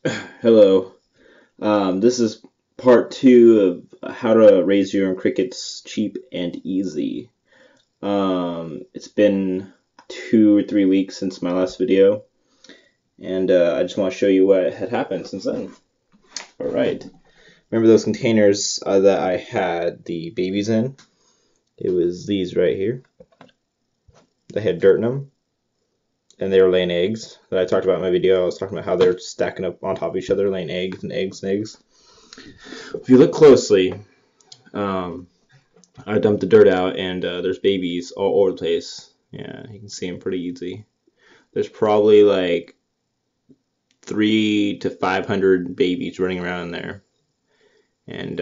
Hello. This is part two of how to raise your own crickets cheap and easy. It's been 2 or 3 weeks since my last video, and I just want to show you what had happened since then. All right. Remember those containers that I had the babies in? It was these right here. They had dirt in them, and they were laying eggs. That I talked about in my video. I was talking about how they're stacking up on top of each other, laying eggs and eggs and eggs. If you look closely, I dumped the dirt out, and there's babies all over the place. Yeah, you can see them pretty easy. There's probably like 300 to 500 babies running around in there. And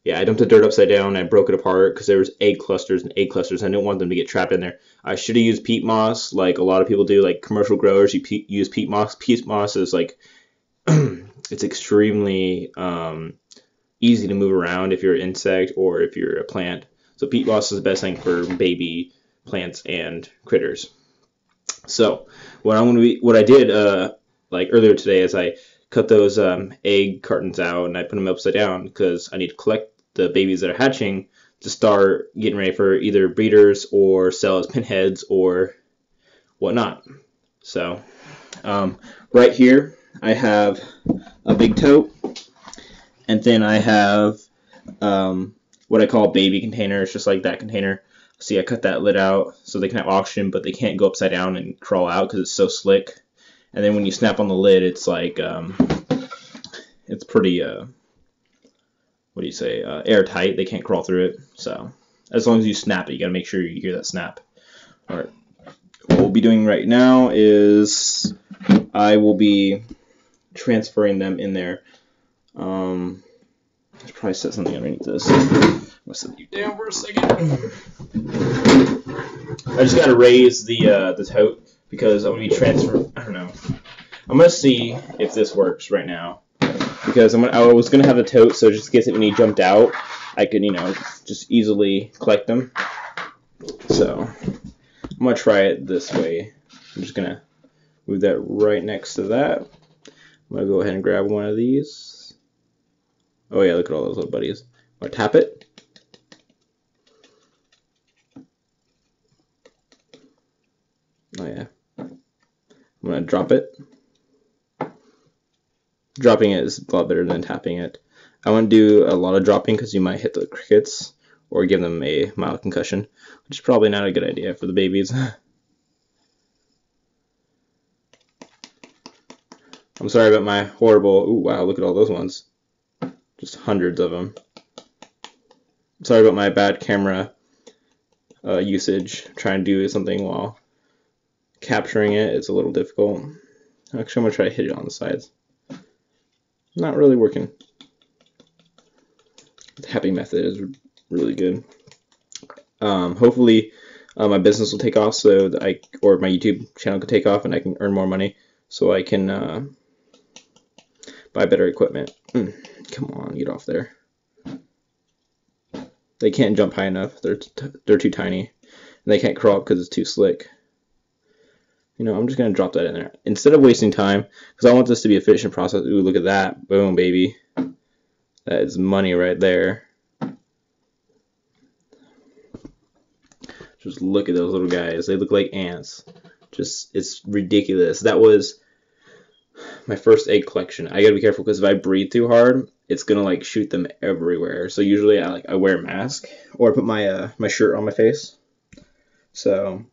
yeah, I dumped the dirt upside down. And I broke it apart because there was egg clusters and egg clusters. I didn't want them to get trapped in there. I should have used peat moss, like a lot of people do, like commercial growers. You use peat moss. Peat moss is like it's extremely easy to move around if you're an insect or if you're a plant. So peat moss is the best thing for baby plants and critters. So what I did like earlier today is I cut those egg cartons out and I put them upside down because I need to collect the babies that are hatching to start getting ready for either breeders or sell as pinheads or whatnot. So right here I have a big tote, and then I have what I call a baby container. It's just like that container. See, I cut that lid out so they can have oxygen, but they can't go upside down and crawl out because it's so slick. And then when you snap on the lid, it's like it's pretty what do you say, airtight. They can't crawl through it. So as long as you snap it, you gotta make sure you hear that snap. All right. What we'll be doing right now is I will be transferring them in there. I should probably set something underneath this. I'm gonna set you down for a second. I just gotta raise the tote because I'm gonna be transferring. I don't know. I'm gonna see if this works right now because I was gonna have the tote, so just in case when he jumped out, I could just easily collect them. So I'm gonna try it this way. I'm just gonna move that right next to that. I'm gonna go ahead and grab one of these. Oh yeah, look at all those little buddies. I'm gonna tap it. Oh yeah. I'm gonna drop it. Dropping it is a lot better than tapping it. I want to do a lot of dropping because you might hit the crickets or give them a mild concussion, which is probably not a good idea for the babies. I'm sorry about my horrible... Ooh, wow, look at all those ones. Just hundreds of them. Sorry about my bad camera usage. Trying to do something while capturing it. It's a little difficult. Actually, I'm going to try to hit it on the sides. Not really working. The happy method is really good. Hopefully my business will take off so that or my YouTube channel could take off and I can earn more money so I can buy better equipment. Come on, get off there. They can't jump high enough. They're too tiny. And they can't crawl up because it's too slick. I'm just going to drop that in there. Instead of wasting time, because I want this to be an efficient process. Ooh, look at that. Boom, baby. That is money right there. Just look at those little guys. They look like ants. It's ridiculous. That was my first egg collection. I gotta be careful because if I breathe too hard, it's gonna like shoot them everywhere. So usually I wear a mask or put my my shirt on my face. So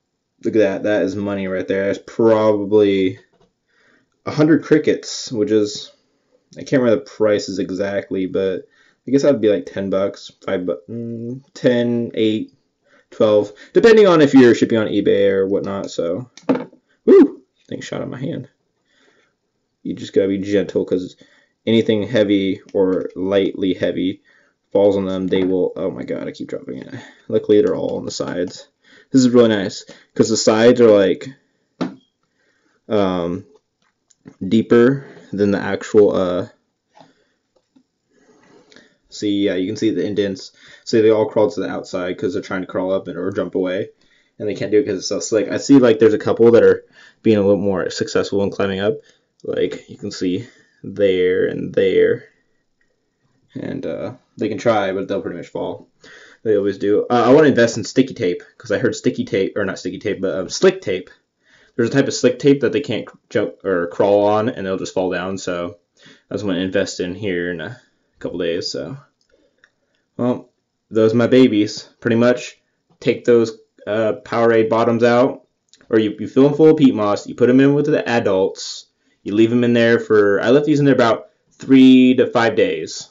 look at that. That is money right there. That's probably 100 crickets, which is, I can't remember the prices exactly, but I guess that'd be like $10, $5, 10, 8, 12, depending on if you're shipping on eBay or whatnot. So, woo, thing shot out my hand. You just gotta be gentle because anything heavy or lightly heavy falls on them, they will. Oh my god, I keep dropping it. Luckily, they're all on the sides. This is really nice because the sides are like deeper than the actual. See, yeah, you can see the indents. So they all crawl to the outside because they're trying to crawl up or jump away, and they can't do it because it's so slick. I see like there's a couple that are being a little more successful in climbing up, like you can see there and there, and they can try, but they'll pretty much fall. They always do. I want to invest in sticky tape because I heard sticky tape, or not sticky tape, but slick tape. There's a type of slick tape that they can't jump or crawl on, and they'll just fall down. So I just want to invest in here in a couple days. So, well, those are my babies. Pretty much, take those Powerade bottoms out, or you fill them full of peat moss. You put them in with the adults. You leave them in there for. I left these in there about 3 to 5 days,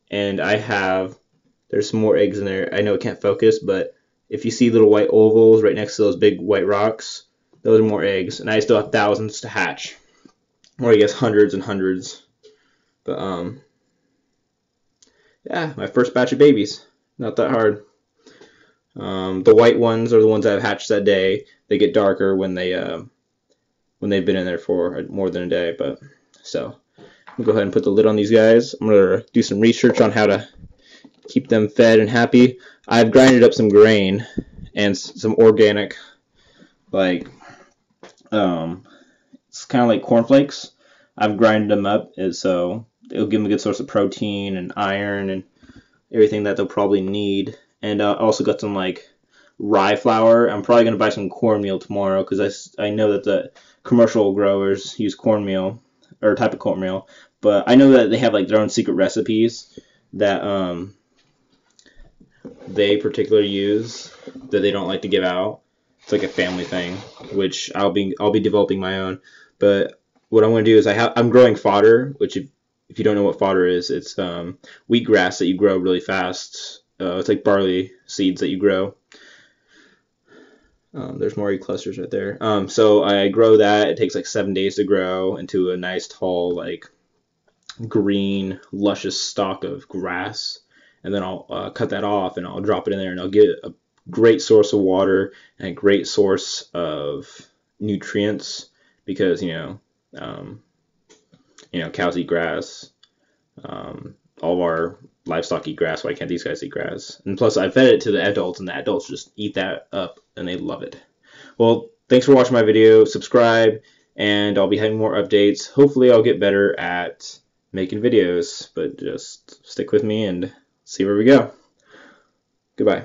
and there's some more eggs in there. I know it can't focus, but if you see little white ovals right next to those big white rocks, those are more eggs, and I still have thousands to hatch, or I guess hundreds and hundreds. But yeah, my first batch of babies, not that hard. The white ones are the ones I've hatched that day. They get darker when they've been in there for more than a day. But so I'm gonna go ahead and put the lid on these guys. I'm gonna do some research on how to keep them fed and happy. I've grinded up some grain and some organic, like it's kind of like cornflakes. I've grinded them up, and so it'll give them a good source of protein and iron and everything that they'll probably need. And I also got some like rye flour. I'm probably gonna buy some cornmeal tomorrow because I know that the commercial growers use cornmeal or a type of cornmeal, but I know that they have like their own secret recipes that they particularly use that they don't like to give out. It's like a family thing, which I'll be developing my own. But what I'm going to do is I'm growing fodder, which if you don't know what fodder is, it's wheatgrass that you grow really fast. It's like barley seeds that you grow. There's more egg clusters right there. So I grow that. It takes like 7 days to grow into a nice tall like green luscious stalk of grass, and then I'll cut that off and I'll drop it in there, and I'll get a great source of water and a great source of nutrients because cows eat grass. All of our livestock eat grass. Why can't these guys eat grass? And plus, I fed it to the adults, and the adults just eat that up, and they love it. Well, thanks for watching my video. Subscribe, and I'll be having more updates. Hopefully, I'll get better at making videos, but just stick with me and see where we go. Goodbye.